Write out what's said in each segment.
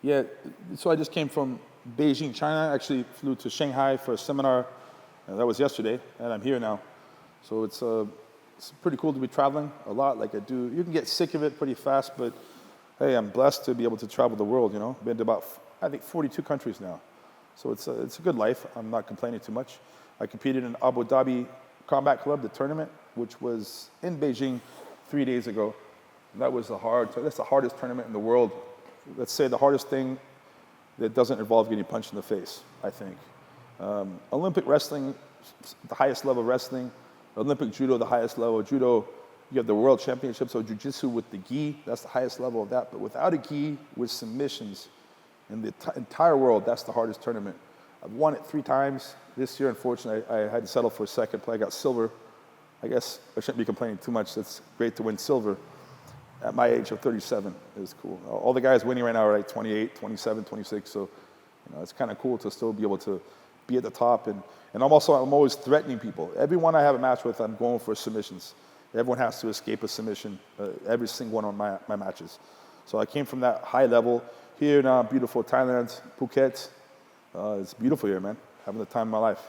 Yeah, so I just came from Beijing, China. I actually flew to Shanghai for a seminar. That was yesterday, and I'm here now. So it's pretty cool to be traveling a lot like I do. You can get sick of it pretty fast, but hey, I'm blessed to be able to travel the world, you know. Been to about, I think, 42 countries now. So it's a good life. I'm not complaining too much. I competed in Abu Dhabi Combat Club, the tournament, which was in Beijing 3 days ago. That's the hardest tournament in the world. Let's say the hardest thing that doesn't involve getting punched in the face, I think. Olympic wrestling, the highest level of wrestling. Olympic judo, the highest level of judo. You have the world championships of jiu-jitsu with the gi. That's the highest level of that. But without a gi, with submissions, in the entire world, that's the hardest tournament. I've won it 3 times. This year, unfortunately, I had to settle for second play. I got silver. I guess I shouldn't be complaining too much. It's great to win silver at my age of 37. It's cool. All the guys winning right now are like 28, 27, 26. So, it's kind of cool to still be able to be at the top. And I'm always threatening people. Everyone I have a match with, I'm going for submissions. Everyone has to escape a submission, every single one of my matches. So I came from that high level. Here now, beautiful Thailand, Phuket. It's beautiful here, man. Having the time of my life.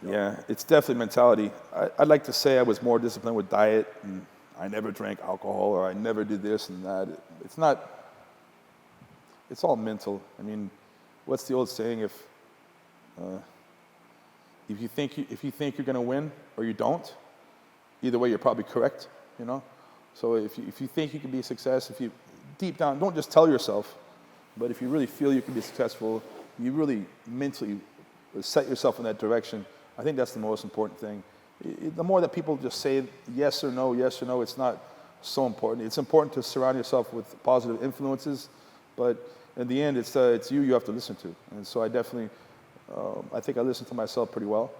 Yeah, it's definitely mentality. I'd like to say I was more disciplined with diet, and I never drank alcohol, or I never did this and that. It's not. It's all mental. I mean, what's the old saying? If you think you're going to win or you don't, either way you're probably correct. So if you think you can be a success, if you deep down don't just tell yourself, but if you really feel you can be successful, you really mentally set yourself in that direction. I think that's the most important thing. The more that people just say yes or no, it's not so important. It's important to surround yourself with positive influences, but in the end, it's you have to listen to. And so I definitely, I think I listen to myself pretty well.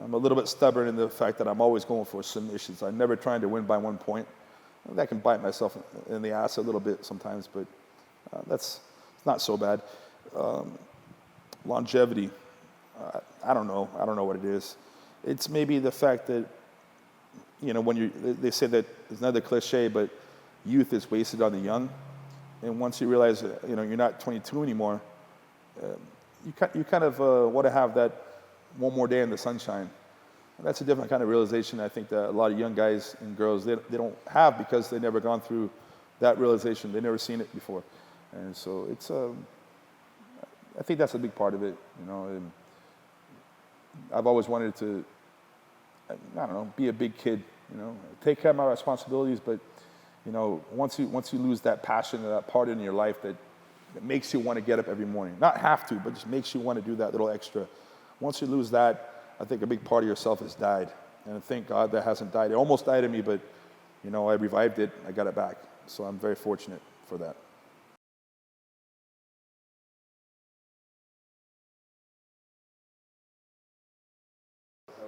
I'm a little bit stubborn in the fact that I'm always going for submissions. I'm never trying to win by 1 point. That can bite myself in the ass a little bit sometimes, but it's not so bad. Longevity. I don't know. I don't know what it is. It's maybe the fact that, when they say that it's another cliche, but youth is wasted on the young. And once you realize that, you're not 22 anymore, you kind of want to have that one more day in the sunshine. And that's a different kind of realization I think that a lot of young guys and girls, they don't have because they've never gone through that realization. They've never seen it before. And so it's, I think that's a big part of it, And I've always wanted to, I don't know, be a big kid, take care of my responsibilities, but once you lose that passion or that part in your life that makes you want to get up every morning, not have to, but just makes you want to do that little extra. Once you lose that, I think a big part of yourself has died. And thank God that hasn't died. It almost died in me, but I revived it. I got it back. So I'm very fortunate for that.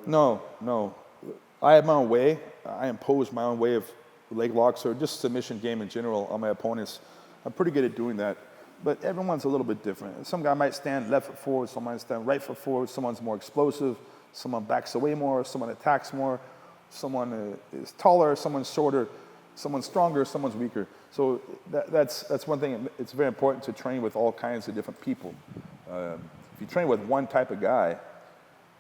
No. I have my own way. I impose my own way of leg locks or just submission game in general on my opponents. I'm pretty good at doing that, but everyone's a little bit different. Some guy might stand left foot forward, someone might stand right foot forward, someone's more explosive, someone backs away more, someone attacks more, someone is taller, someone's shorter, someone's stronger, someone's weaker. So that's one thing. It's very important to train with all kinds of different people. If you train with one type of guy,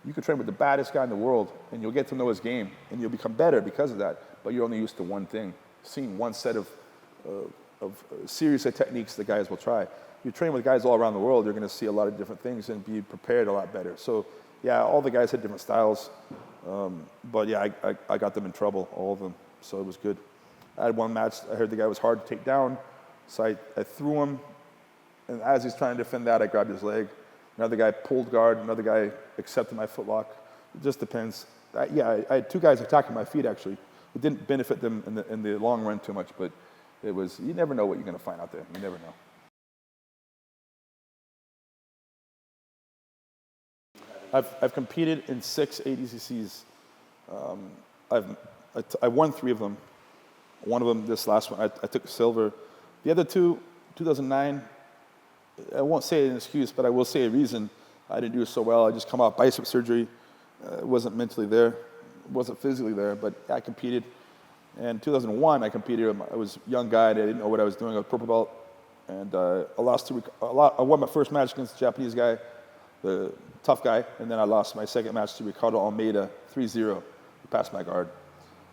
you could train with the baddest guy in the world, and you'll get to know his game, and you'll become better because of that. But you're only used to one thing, seeing one set of series of techniques that guys will try. You train with guys all around the world, you're going to see a lot of different things and be prepared a lot better. So, yeah, all the guys had different styles, but yeah, I got them in trouble, all of them. So it was good. I had one match. I heard the guy was hard to take down, so I threw him, and as he's trying to defend that, I grabbed his leg. Another guy pulled guard. Another guy accepted my footlock. It just depends. I had 2 guys attacking my feet, actually. It didn't benefit them in the long run too much, but it was, you never know what you're going to find out there. You never know. I've competed in 6 ADCCs. I won 3 of them. One of them, this last one, I took silver. The other 2, 2009, I won't say an excuse, but I will say a reason I didn't do so well. I just come off bicep surgery. wasn't mentally there, wasn't physically there, but I competed. And 2001, I competed. I was a young guy. I didn't know what I was doing. I was purple belt, and I lost I won my first match against a Japanese guy, the tough guy, and then I lost my second match to Ricardo Almeida, 3-0. He passed my guard.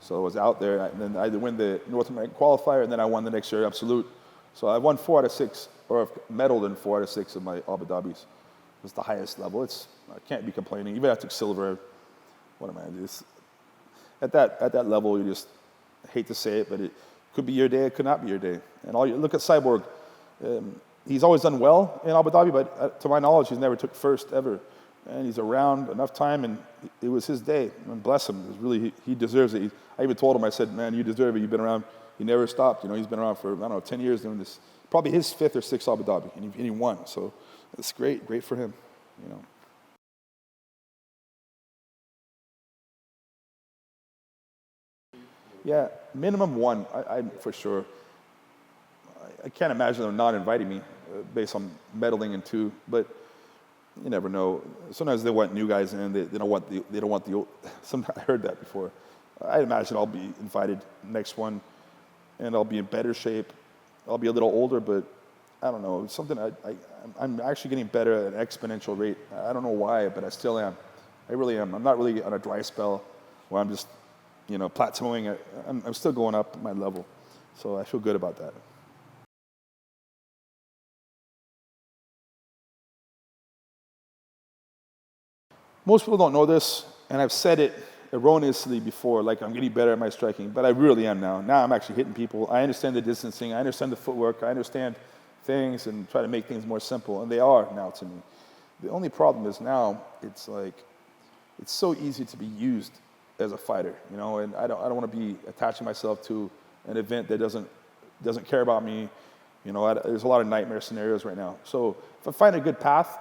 So I was out there, and then I had to win the North American qualifier, and then I won the next year, absolute. So I won 4 out of 6, or I've medaled in 4 out of 6 of my Abu Dhabis. It's the highest level. I can't be complaining. Even if I took silver, what am I? Just, at that level, you just hate to say it, but it could be your day, it could not be your day. And look at Cyborg. He's always done well in Abu Dhabi, but to my knowledge, he's never took first ever. And he's around enough time, and it was his day. And bless him. It was really, he deserves it. I even told him, I said, man, you deserve it. You've been around. He never stopped. He's been around for, I don't know, 10 years doing this. Probably his 5th or 6th Abu Dhabi, and he won. So it's great for him. Yeah, minimum 1, I for sure. I can't imagine them not inviting me based on medaling in 2, but you never know. Sometimes they want new guys in. They don't want the old. I heard that before. I imagine I'll be invited next one, and I'll be in better shape. I'll be a little older, but I don't know. It's something I'm actually getting better at an exponential rate. I don't know why, but I still am. I really am. I'm not really on a dry spell where I'm just, plateauing. I'm still going up my level, so I feel good about that. Most people don't know this, and I've said it erroneously before, like I'm getting better at my striking, but I really am now. Now I'm actually hitting people. I understand the distancing. I understand the footwork. I understand things and try to make things more simple, and they are now to me. The only problem is now it's so easy to be used as a fighter, and I don't want to be attaching myself to an event that doesn't care about me. There's a lot of nightmare scenarios right now. So if I find a good path,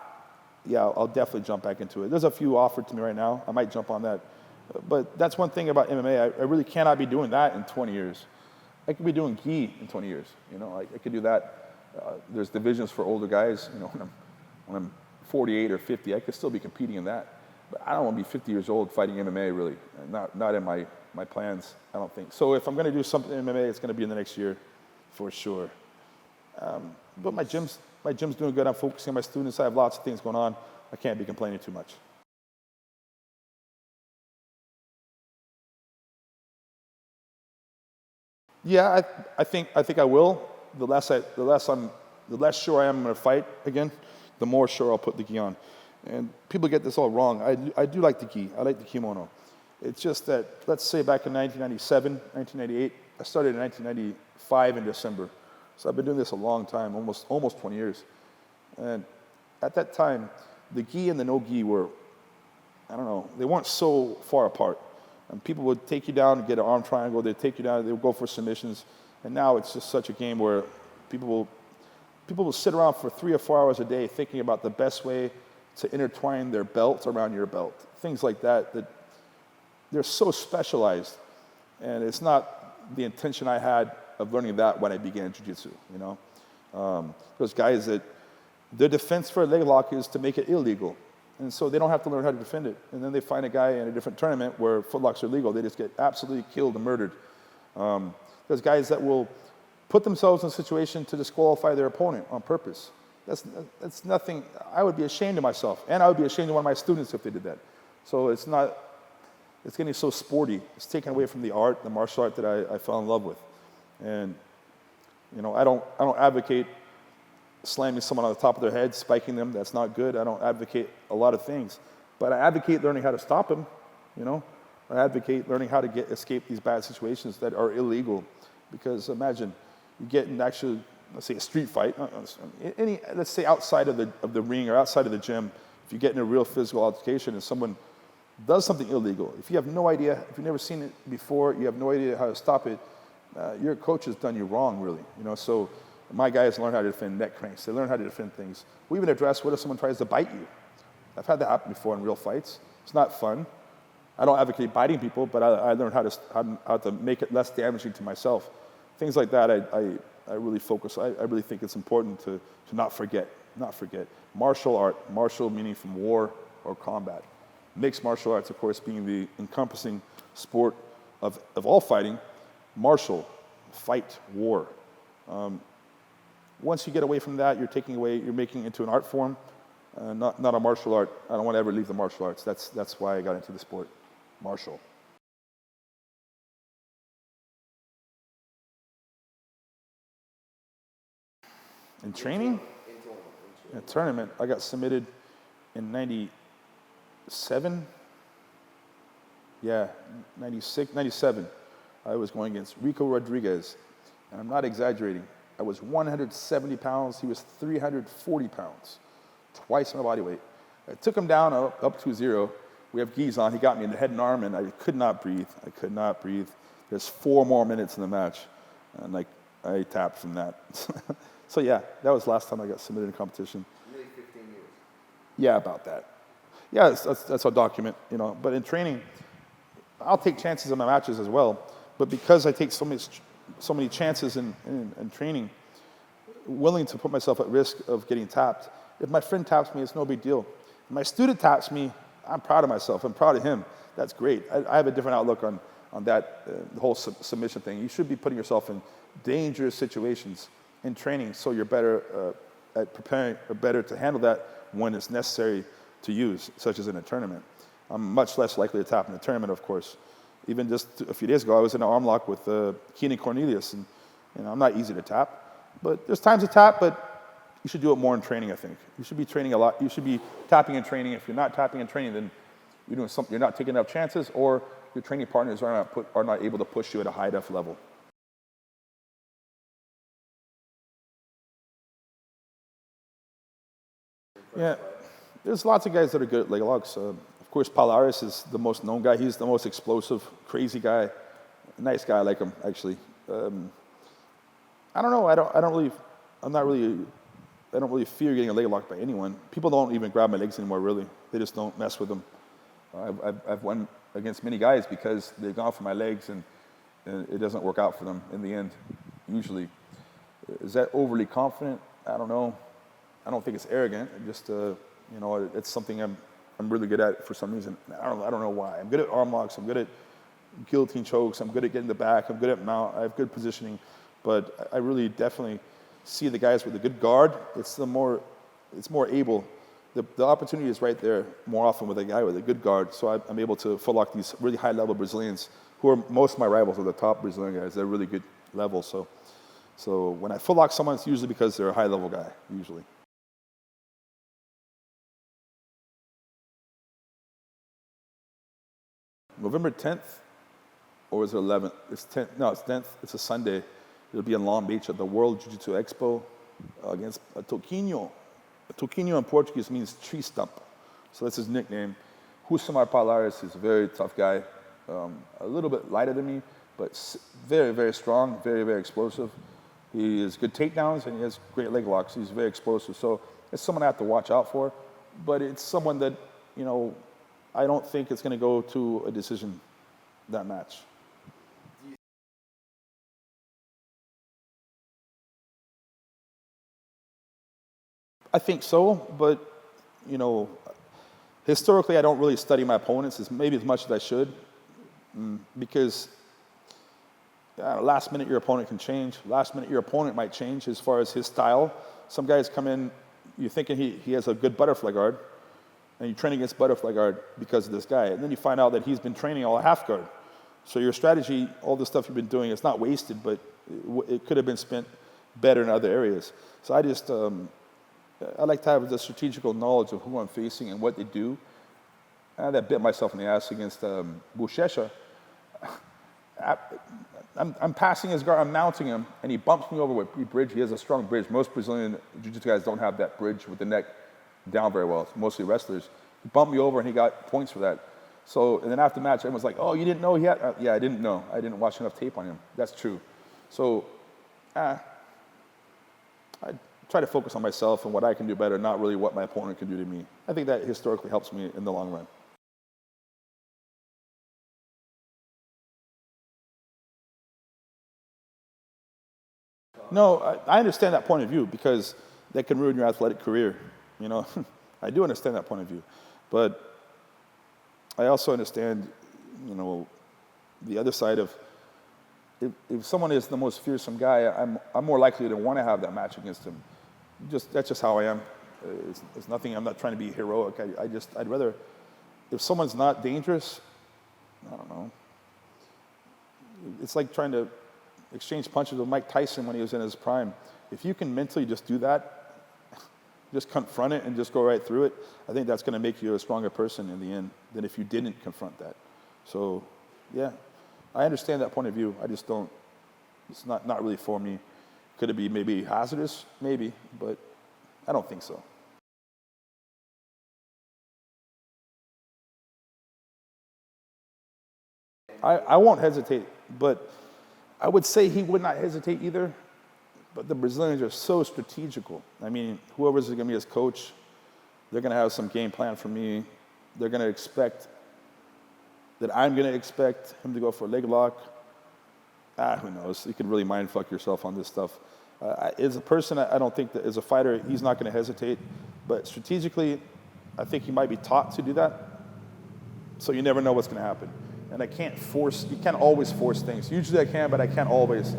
yeah, I'll definitely jump back into it. There's a few offered to me right now. I might jump on that. But that's one thing about MMA. I really cannot be doing that in 20 years. I could be doing gi in 20 years. I could do that. There's divisions for older guys. When I'm 48 or 50, I could still be competing in that. But I don't want to be 50 years old fighting MMA, really. Not in my plans, I don't think. So if I'm going to do something in MMA, it's going to be in the next year, for sure. But my gym's doing good. I'm focusing on my students. I have lots of things going on. I can't be complaining too much. Yeah, I think I will. The less sure I am I'm going to fight again, the more sure I'll put the gi on. And people get this all wrong. I do like the gi. I like the kimono. It's just that, let's say back in 1997, 1998, I started in 1995 in December. So I've been doing this a long time, almost 20 years. And at that time, the gi and the no gi were, I don't know, they weren't so far apart. And people would take you down and get an arm triangle. They'd take you down. They would go for submissions. And now it's just such a game where people will sit around for 3 or 4 hours a day thinking about the best way to intertwine their belts around your belt. Things like that they're so specialized. And it's not the intention I had of learning that when I began jiu-jitsu, Those guys that their defense for a leg lock is to make it illegal. And so they don't have to learn how to defend it. And then they find a guy in a different tournament where footlocks are legal. They just get absolutely killed and murdered. There's guys that will put themselves in a situation to disqualify their opponent on purpose. That's nothing. I would be ashamed of myself. And I would be ashamed of one of my students if they did that. So it's getting so sporty. It's taken away from the martial art that I fell in love with. And, I don't advocate slamming someone on the top of their head, spiking them. That's not good. I don't advocate a lot of things. But I advocate learning how to stop them, I advocate learning how to escape these bad situations that are illegal. Because imagine, you get in actually, let's say a street fight, let's say outside of the ring or outside of the gym, if you get in a real physical altercation and someone does something illegal, if you have no idea, if you've never seen it before, you have no idea how to stop it, your coach has done you wrong, really. So my guys learn how to defend neck cranks. They learn how to defend things. We even address what if someone tries to bite you. I've had that happen before in real fights. It's not fun. I don't advocate biting people, but I learned how to make it less damaging to myself. Things like that, I really focus. I really think it's important to not forget. Martial art, martial meaning from war or combat. Mixed martial arts, of course, being the encompassing sport of all fighting, martial, fight, war. Once you get away from that, you're making it into an art form, not a martial art. I don't want to ever leave the martial arts. That's why I got into the sport, martial. In training? In a tournament, I got submitted in 97. Yeah, 96, 97. I was going against Rico Rodriguez. And I'm not exaggerating. I was 170 pounds. He was 340 pounds. Twice my body weight. I took him down up to 0. We have gis on. He got me in the head and arm, and I could not breathe. I could not breathe. There's 4 more minutes in the match. And I tapped from that. So yeah, that was the last time I got submitted in competition. Nearly 15 years. Yeah, about that. Yeah, that's our document, But in training, I'll take chances in my matches as well. But because I take so many chances in training, willing to put myself at risk of getting tapped. If my friend taps me, it's no big deal. If my student taps me, I'm proud of myself. I'm proud of him. That's great. I have a different outlook on that the whole submission thing. You should be putting yourself in dangerous situations in training so you're better at preparing or better to handle that when it's necessary to use, such as in a tournament. I'm much less likely to tap in a tournament, of course. Even just a few days ago, I was in an arm lock with Keenan Cornelius, and I'm not easy to tap. But there's times to tap, but you should do it more in training, I think. You should be training a lot. You should be tapping in training. If you're not tapping in training, then you're doing something. You're not taking enough chances, or your training partners are not able to push you at a high enough level. Yeah, there's lots of guys that are good at leg locks. Of course, Palhares is the most known guy. He's the most explosive, crazy guy. Nice guy, I like him, actually. I don't know. I don't really fear getting a leg lock by anyone. People don't even grab my legs anymore, really. They just don't mess with them. I've won against many guys because they've gone for my legs and it doesn't work out for them in the end, usually. Is that overly confident? I don't know. I don't think it's arrogant. Just it's something I'm really good at for some reason. I don't know why. I'm good at arm locks. I'm good at guillotine chokes. I'm good at getting the back. I'm good at mount. I have good positioning, but I really definitely see the guys with a good guard. It's more able. The opportunity is right there more often with a guy with a good guard. So I'm able to full lock these really high level Brazilians, who are most of my rivals are the top Brazilian guys. They're really good level. So when I full lock someone, it's usually because they're a high level guy. Usually. November 10th, or is it 11th? It's 10th. No, it's 10th. It's a Sunday. It'll be in Long Beach at the World Jiu-Jitsu Expo against a Toquinho. A Toquinho in Portuguese means tree stump. So that's his nickname. Rousimar Palhares is a very tough guy. A little bit lighter than me, but very, very strong, very, very explosive. He has good takedowns and he has great leg locks. He's very explosive. So it's someone I have to watch out for. But it's someone that, I don't think it's going to go to a decision, that match. I think so, but, historically I don't really study my opponents maybe as much as I should, because last minute your opponent can change. Last minute your opponent might change as far as his style. Some guys come in, you're thinking he has a good butterfly guard, and you train against butterfly guard because of this guy. And then you find out that he's been training all half guard. So your strategy, all the stuff you've been doing, it's not wasted, but it could have been spent better in other areas. So I like to have the strategical knowledge of who I'm facing and what they do. And that bit myself in the ass against Buchecha. I'm passing his guard, I'm mounting him, and he bumps me over with bridge. He has a strong bridge. Most Brazilian jiu-jitsu guys don't have that bridge with the neck down very well. It's mostly wrestlers. He bumped me over and he got points for that. So, and then after the match, everyone's like, oh, you didn't know he had? Yeah, I didn't know. I didn't watch enough tape on him. That's true. So, I try to focus on myself and what I can do better, not really what my opponent can do to me. I think that historically helps me in the long run. No, I understand that point of view because that can ruin your athletic career. I do understand that point of view. But I also understand, the other side of if someone is the most fearsome guy, I'm more likely to want to have that match against him. That's just how I am. It's nothing. I'm not trying to be heroic. I'd rather, if someone's not dangerous, I don't know. It's like trying to exchange punches with Mike Tyson when he was in his prime. If you can mentally just do that, just confront it and just go right through it, I think that's going to make you a stronger person in the end than if you didn't confront that. So, yeah, I understand that point of view. I just don't, it's not really for me. Could it be maybe hazardous? Maybe, but I don't think so. I won't hesitate, but I would say he would not hesitate either. But the Brazilians are so strategical. I mean, whoever's going to be his coach, they're going to have some game plan for me. They're going to expect that I'm going to expect him to go for a leg lock. Who knows? You can really mind fuck yourself on this stuff. As a person, I don't think that as a fighter, he's not going to hesitate. But strategically, I think he might be taught to do that. So you never know what's going to happen. And you can't always force things. Usually I can, but I can't always.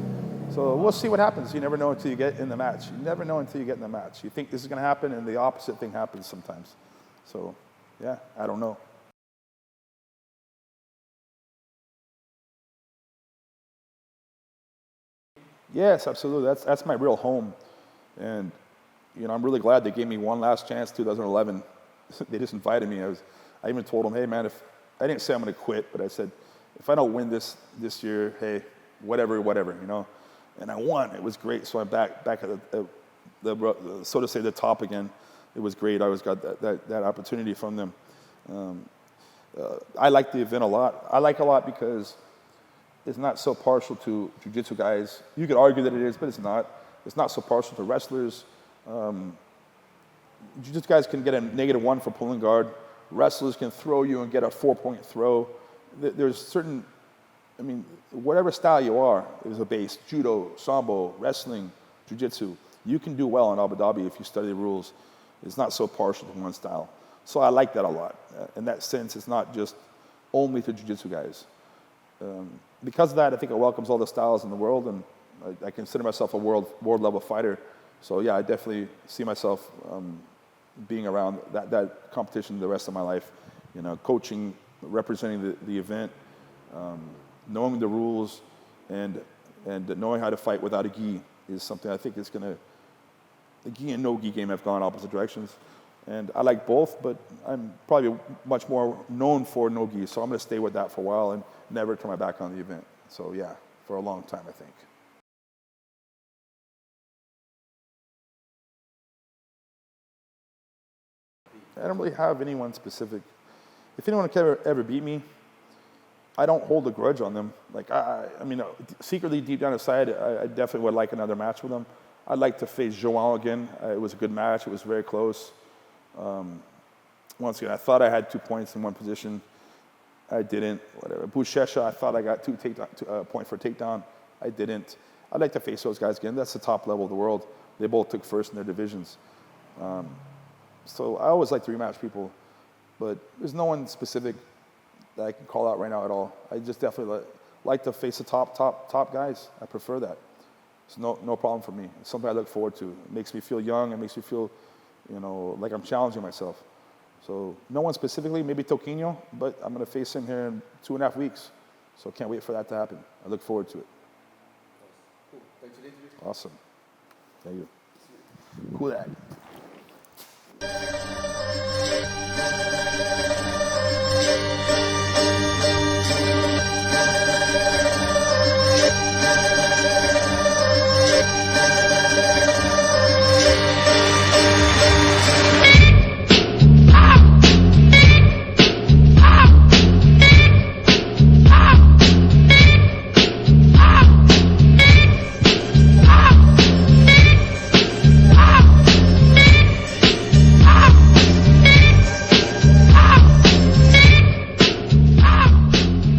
So we'll see what happens. You never know until you get in the match. You never know until you get in the match. You think this is going to happen, and the opposite thing happens sometimes. So, yeah, I don't know. Yes, absolutely. That's my real home. And, I'm really glad they gave me one last chance, 2011. They just invited me. I even told them, hey, man, I didn't say I'm going to quit, but I said, if I don't win this year, hey, whatever, And I won. It was great. So I'm back at the so to say, the top again. It was great. I always got that opportunity from them. I like the event a lot. I like it a lot because it's not so partial to jiu-jitsu guys. You could argue that it is, but it's not. It's not so partial to wrestlers. Jiu-jitsu guys can get a -1 for pulling guard. Wrestlers can throw you and get a 4-point throw. There's certain, whatever style you are, there's a base. Judo, sambo, wrestling, jiu-jitsu. You can do well in Abu Dhabi if you study the rules. It's not so partial to one style. So I like that a lot. In that sense, it's not just only to jiu-jitsu guys. Because of that, I think it welcomes all the styles in the world, and I consider myself a world level fighter. So yeah, I definitely see myself being around that competition the rest of my life. Coaching, representing the event, knowing the rules, and knowing how to fight without a gi is something I think is going to. The gi and no gi game have gone opposite directions, and I like both, but I'm probably much more known for no gi, so I'm going to stay with that for a while and never turn my back on the event. So yeah, for a long time, I think. I don't really have anyone specific. If anyone can ever beat me, I don't hold a grudge on them. Like, secretly deep down inside, I definitely would like another match with them. I'd like to face João again. It was a good match. It was very close. Once again, I thought I had 2 points in one position. I didn't. Whatever. Buchecha, I thought I got point for takedown. I didn't. I'd like to face those guys again. That's the top level of the world. They both took first in their divisions. So I always like to rematch people, but there's no one specific that I can call out right now at all. I just definitely like to face the top guys. I prefer that. It's no problem for me. It's something I look forward to. It makes me feel young. It makes me feel, like I'm challenging myself. So no one specifically, maybe Toquinho, but I'm going to face him here in 2.5 weeks. So can't wait for that to happen. I look forward to it. Cool. Thanks for the interview. Awesome. Thank you. Cool that.